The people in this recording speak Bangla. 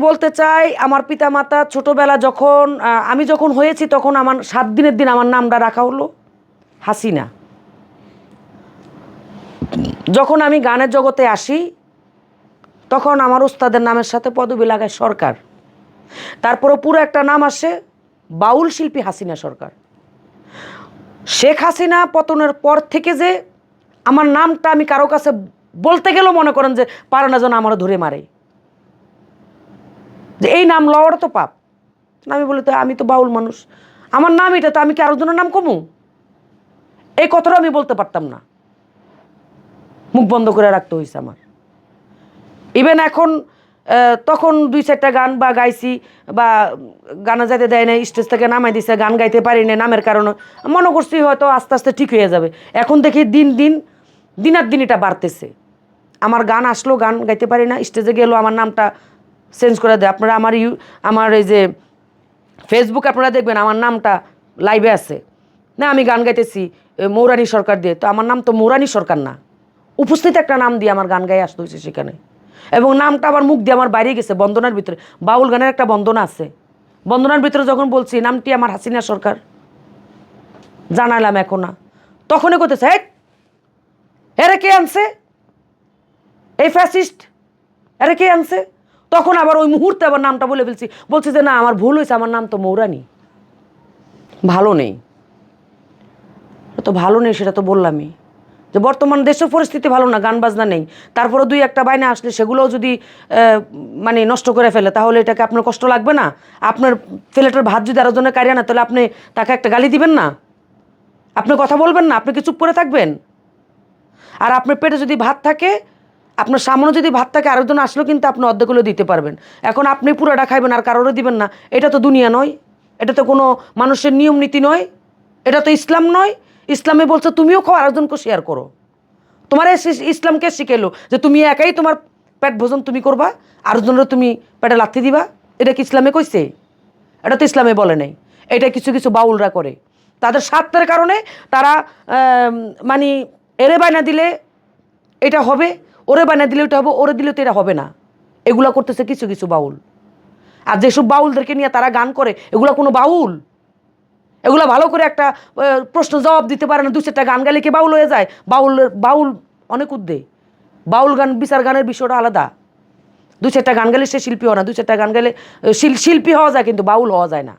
বলতে চাই আমার পিতামাতা ছোটবেলা যখন আমি যখন হয়েছি তখন আমার 7 দিনের দিন আমার নামটা রাখা হলো হাসিনা। যখন আমি গানের জগতে আসি তখন আমার ওস্তাদের নামের সাথে পদবি লাগায় সরকার। তারপরে পুরো একটা নাম আসে বাউল শিল্পী হাসিনা সরকার। শেখ হাসিনা পতনের পর থেকে যে আমার নামটা আমি কারো কাছে বলতে গেলেও মনে করেন যে পারে না যেন আমারও ধরে মারে, যে এই নাম লওয়ারও তো পাপ। আমি বলি তো আমি তো বাউল মানুষ, আমার নাম এটা, তো আমি কি আরো জনের নাম কমু? এই কথাটা আমি বলতে পারতাম না, মুখ বন্ধ করে রাখতে হয়েছে আমার। ইভেন এখন তখন 2-4টা গান বা গাইছি বা গানা যাইতে দেয় না, স্টেজ থেকে নামাই দিছে, গান গাইতে পারি না নামের কারণে, মনে করছি হয়তো আস্তে আস্তে ঠিক হয়ে যাবে। এখন দেখি দিনার দিন এটা বাড়তেছে। আমার গান আসলো, গান গাইতে পারি না, স্টেজে গেলো আমার নামটা চেঞ্জ করে দেয়। আপনারা আমার এই যে ফেসবুকে আপনারা দেখবেন আমার নামটা লাইভে আছে না, আমি গান গাইতেছি মৌরানী সরকার দিয়ে, তো আমার নাম তো মৌরানী সরকার না, উপস্থিত একটা নাম দিয়ে আমার গান গায়ে আসতে হয়েছে সেখানে। এবং নামটা আবার মুখ দিয়ে আমার বাইরে গেছে বন্দনার ভিতরে। বাউল গানের একটা বন্দনা আছে, বন্দনার ভিতরে যখন বলছি নামটি আমার হাসিনা সরকার জানালাম এখন না, তখনই করতেছে এরে কে আনছে, এই ফ্যাসিস্ট এরে কে আনছে। তখন আবার ওই মুহূর্তে আবার নামটা বলে ফেলছি, বলছি যে না আমার ভুল হয়েছে, আমার নাম তো মৌরানী। ভালো নেই তো, ভালো নেই সেটা তো বললামই, যে বর্তমান দেশের পরিস্থিতি ভালো না, গান বাজনা নেই, তারপরে 2-1টা বাইনা আসলে সেগুলোও যদি মানে নষ্ট করে ফেলে তাহলে এটাকে আপনার কষ্ট লাগবে না? আপনার প্লেটের ভাত যদি আরো জনের কারিয়া না, তাহলে আপনি তাকে একটা গালি দিবেন না? আপনি কথা বলবেন না? আপনি কি চুপ করে থাকবেন? আর আপনার পেটে যদি ভাত থাকে, আপনার সামনে যদি ভাত থাকে, আরেকজন আসলেও কিন্তু আপনি অর্ধেকগুলো দিতে পারবেন। এখন আপনি পুরোটা খাইবেন আর কারোরও দিবেন না, এটা তো দুনিয়া নয়, এটা তো কোনো মানুষের নিয়ম নীতি নয়, এটা তো ইসলাম নয়। ইসলামে বলছে তুমিও খাও, আরেকজনকে শেয়ার করো। তোমার ইসলামকে শিখেলো যে তুমি একাই তোমার পেট ভোজন তুমি করবা, আরেকজনের তুমি পেটে লাথি দিবা? এটা কি ইসলামে কইছে? এটা তো ইসলামে বলে নাই। এটা কিছু কিছু বাউলরা করে, তাদের স্বার্থের কারণে তারা মানে এরে বায়না দিলে এটা হবে, ওরে বায়না দিলে ওটা হবে, ওরে দিলে তো এটা হবে না, এগুলা করতেছে কিছু কিছু বাউল। আর যেসব বাউলদেরকে নিয়ে তারা গান করে, এগুলা কোনো বাউল? এগুলো ভালো করে একটা প্রশ্ন জবাব দিতে পারে না, 2-4টা গান গাইলে কি বাউল হয়ে যায়? বাউল অনেক উদ্দে, বাউল গান বিচার গানের বিষয়টা আলাদা। 2-4টা গান গাইলে সে শিল্পী হয় না, 2-4টা গান গাইলে শিল্পী হওয়া যায় কিন্তু বাউল হওয়া যায় না।